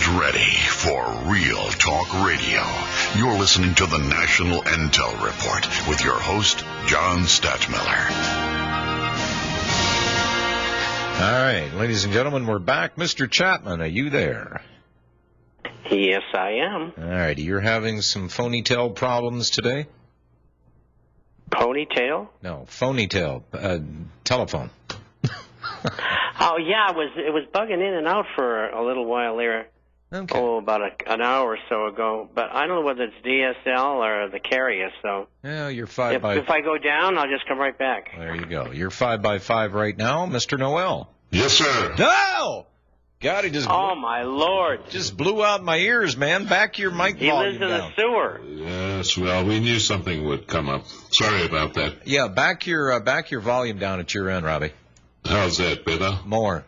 Get ready for Real Talk Radio. You're listening to the National Intel Report with your host, John Stadtmiller. All right, ladies and gentlemen, we're back. Mr. Chapman, are you there? Yes, I am. All right, you're having some phonytail problems today? Ponytail? No, phonytail, telephone. Oh, yeah, it was bugging in and out for a little while there. Okay. Oh, about an hour or so ago. But I don't know whether it's DSL or the carrier, so... Yeah, you're 5 by... If I go down, I'll just come right back. There you go. You're 5 by 5 right now, Mr. Noel. Yes, sir. No! God, he just... Oh, my Lord. Just blew out my ears, man. Back your mic He volume lives in down. the sewer. Yes, well, we knew something would come up. Sorry about that. Yeah, back your volume down at your end, Robbie. How's that, better? More.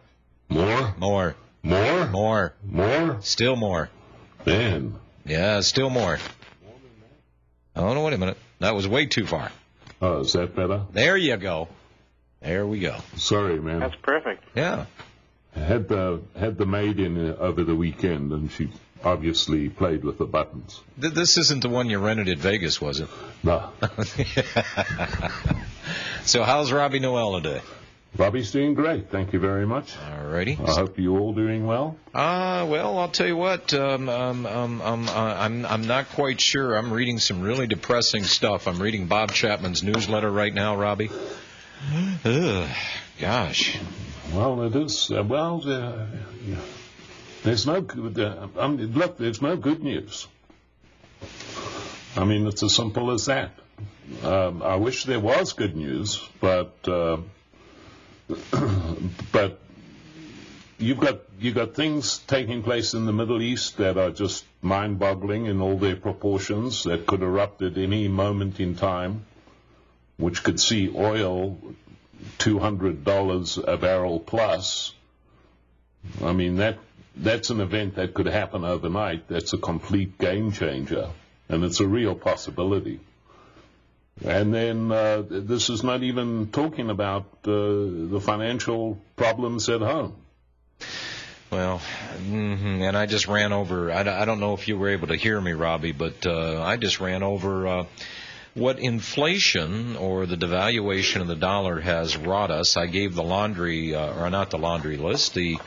More? More. More? More. More? Still more. Man. Yeah, still more. Oh, no, wait a minute. That was way too far. Oh, is that better? There you go. There we go. Sorry, man. That's perfect. Yeah. Had the maid in over the weekend, and she obviously played with the buttons. This isn't the one you rented at Vegas, was it? No. So how's Robbie Noel today? Robbie's doing great. Thank you very much. All righty. I hope you're all doing well. Well, I'll tell you what. I'm not quite sure. I'm reading some really depressing stuff. I'm reading Bob Chapman's newsletter right now, Robbie. Ugh, gosh. Well, it is. There's no good. Look, there's no good news. I mean, it's as simple as that. I wish there was good news, but you've got things taking place in the Middle East that are just mind-boggling in all their proportions, that could erupt at any moment in time, which could see oil $200 a barrel plus. I mean, that's an event that could happen overnight. That's a complete game changer, and it's a real possibility. And then this is not even talking about the financial problems at home. Well, and I just ran over, I don't know if you were able to hear me, Robbie, but I just ran over what inflation or the devaluation of the dollar has wrought us. I gave the laundry, or not the laundry list, the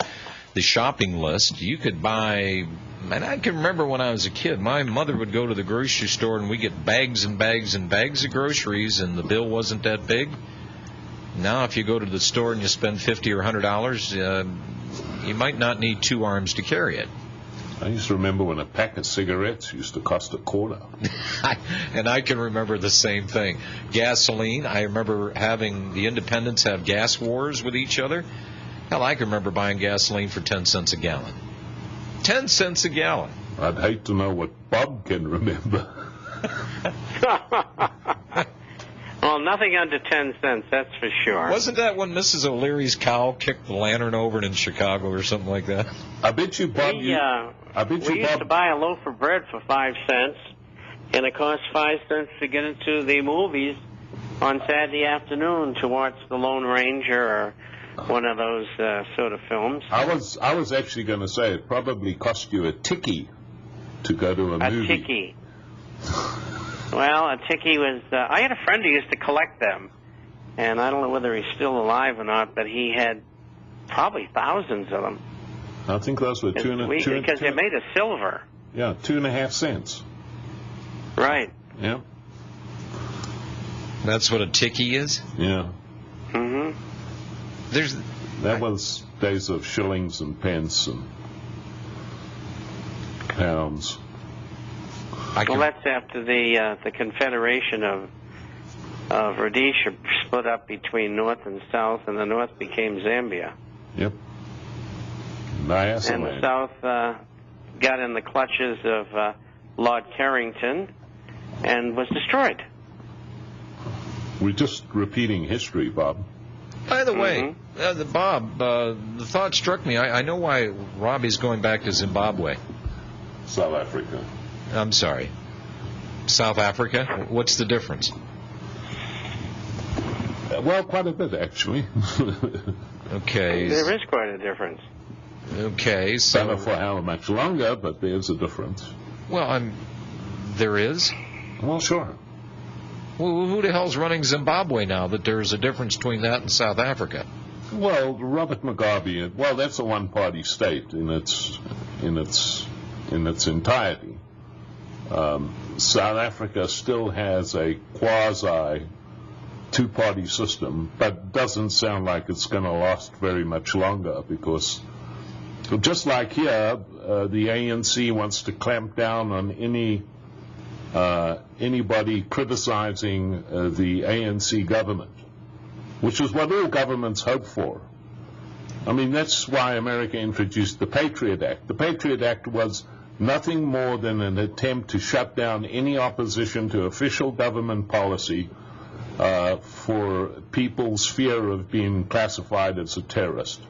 shopping list. You could buy, and I can remember when I was a kid, my mother would go to the grocery store and we get bags and bags and bags of groceries, and the bill wasn't that big. Now, if you go to the store and you spend $50 or $100, you might not need two arms to carry it. I used to remember when a pack of cigarettes used to cost $0.25. And I can remember the same thing. Gasoline, I remember having the independents have gas wars with each other. Hell, I can remember buying gasoline for 10 cents a gallon. 10 cents a gallon. I'd hate to know what Bob can remember. Well, nothing under 10 cents, that's for sure. Wasn't that when Mrs. O'Leary's cow kicked the lantern over in Chicago or something like that? I bet you, Bob. We used to buy a loaf of bread for 5 cents, and it cost 5 cents to get into the movies on Saturday afternoon to watch The Lone Ranger or one of those sort of films. I was actually going to say it probably cost you a tickie to go to a movie. A tickie. Well, a tickie was... I had a friend who used to collect them, and I don't know whether he's still alive or not, but he had probably thousands of them. I think those were because they're made of silver. Yeah, 2.5 cents. Right. Yeah. That's what a tickie is? Yeah. Mm-hmm. That was days of shillings and pence and pounds. Well, that's after the Confederation of Rhodesia split up between North and South, and the North became Zambia. Yep. And the South got in the clutches of Lord Carrington and was destroyed. We're just repeating history, Bob. By the way, Bob, the thought struck me. I know why Robbie's going back to Zimbabwe. South Africa. I'm sorry. South Africa? What's the difference? Well, quite a bit, actually. Okay. There is quite a difference. Okay, so... Don't know for how much longer, but there's a difference. Well, there is? Well, sure. Well, who the hell's running Zimbabwe now that there's a difference between that and South Africa? Well, Robert Mugabe, well, that's a one-party state in its entirety. South Africa still has a quasi two-party system, but doesn't sound like it's going to last very much longer, because just like here, the ANC wants to clamp down on anybody criticizing the ANC government, which is what all governments hope for. I mean, that's why America introduced the Patriot Act. The Patriot Act was nothing more than an attempt to shut down any opposition to official government policy for people's fear of being classified as a terrorist.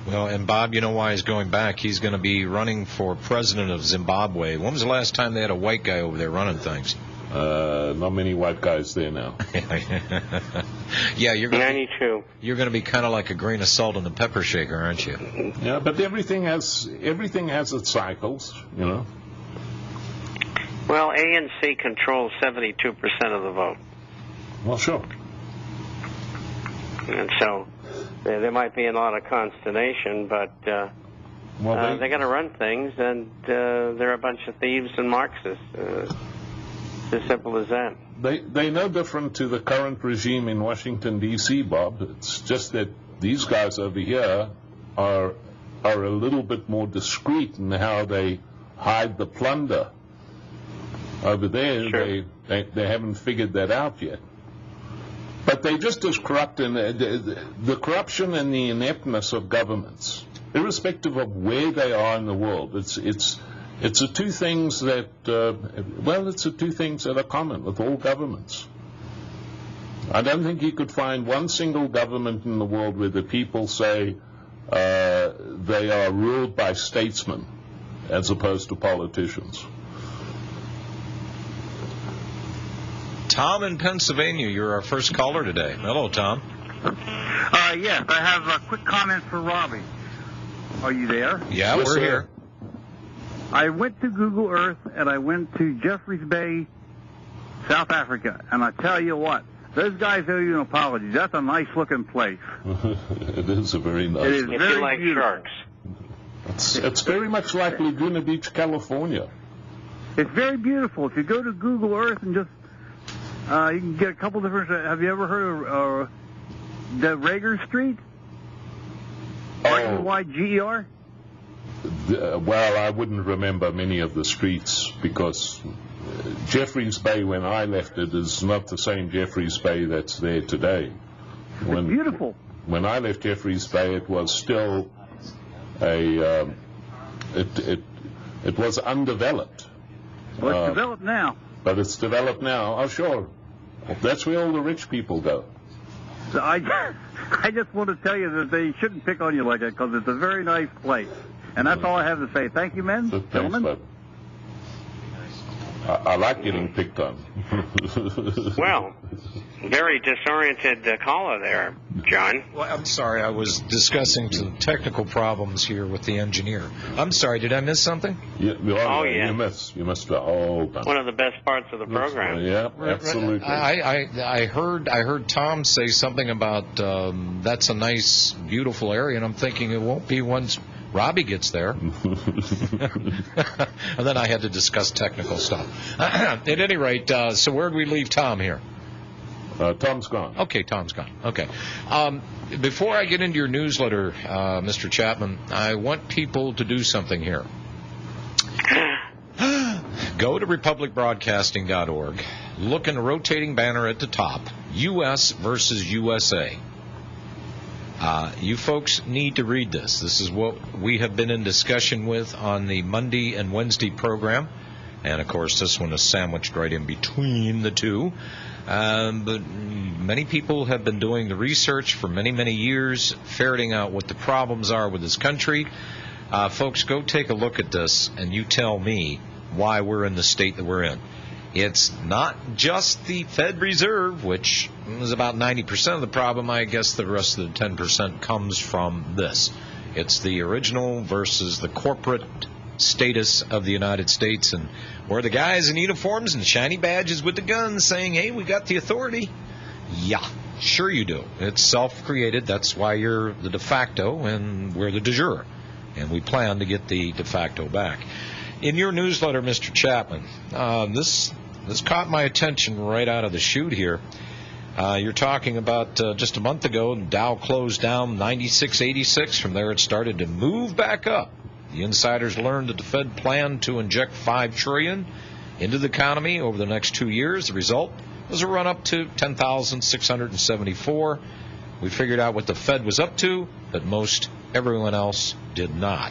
Well, and Bob, you know why he's going back? He's going to be running for president of Zimbabwe. When was the last time they had a white guy over there running things? Not many white guys there now. Yeah, you're going 92. You're going to be kind of like a grain of salt in a pepper shaker, aren't you? Yeah, but everything has its cycles, you know. Well, ANC controls 72% of the vote. Well, sure. And so there might be a lot of consternation, but they got to run things, and they're a bunch of thieves and Marxists. It's as simple as that. They're no different to the current regime in Washington, D.C., Bob. It's just that these guys over here are a little bit more discreet in how they hide the plunder. Over there, sure. they haven't figured that out yet. But they're just as corrupt, and the corruption and the ineptness of governments, irrespective of where they are in the world, it's the two things that are common with all governments. I don't think you could find one single government in the world where the people say they are ruled by statesmen as opposed to politicians. Tom in Pennsylvania, you're our first caller today. Hello, Tom. Yes, I have a quick comment for Robbie. Are you there? Yeah, Yes, we're sir. here. I went to Google Earth, and I went to Jeffreys Bay, South Africa, and I tell you what, those guys owe you an apology. That's a nice-looking place. It is a very nice. It is If very you like beautiful. sharks. It's very much like Laguna Beach, California. It's very beautiful. If you go to Google Earth and just, you can get a couple different. Have you ever heard of the Rager Street? R-E-Y-G-E-R? Well, I wouldn't remember many of the streets because Jeffreys Bay, when I left it, is not the same Jeffreys Bay that's there today. It's beautiful. When I left Jeffreys Bay, it was still it was undeveloped. Well, it's developed now. But it's developed now. Oh, sure. That's where all the rich people go. So I just want to tell you that they shouldn't pick on you like that because it's a very nice place. And that's all I have to say. Thank you, men, Thanks, gentlemen. bud. I like getting picked on. Well, very disoriented caller there, John. Well, I'm sorry, I was discussing some technical problems here with the engineer. I'm sorry, did I miss something? Yeah. You missed the whole time. One of the best parts of the program. Yeah, absolutely. I heard Tom say something about that's a nice, beautiful area, and I'm thinking it won't be once Robbie gets there. And then I had to discuss technical stuff. At any rate, so where do we leave Tom here? Tom's gone. Okay, Tom's gone. Okay. Before I get into your newsletter, Mr. Chapman, I want people to do something here. Go to republicbroadcasting.org, look in the rotating banner at the top, U.S. versus USA. You folks need to read this. This is what we have been in discussion with on the Monday and Wednesday program. And, of course, this one is sandwiched right in between the two. But many people have been doing the research for many, many years, ferreting out what the problems are with this country. Folks, go take a look at this, and you tell me why we're in the state that we're in. It's not just the Fed Reserve, which is about 90% of the problem. I guess the rest of the 10% comes from this. It's the original versus the corporate status of the United States, and where the guys in uniforms and shiny badges with the guns saying, hey, we got the authority. Yeah, sure you do. It's self-created. That's why you're the de facto, and we're the de jure. And we plan to get the de facto back. In your newsletter, Mr. Chapman, this caught my attention right out of the chute here. You're talking about just a month ago, Dow closed down 96.86. From there, it started to move back up. The insiders learned that the Fed planned to inject $5 trillion into the economy over the next 2 years. The result was a run up to 10,674. We figured out what the Fed was up to, but most everyone else did not.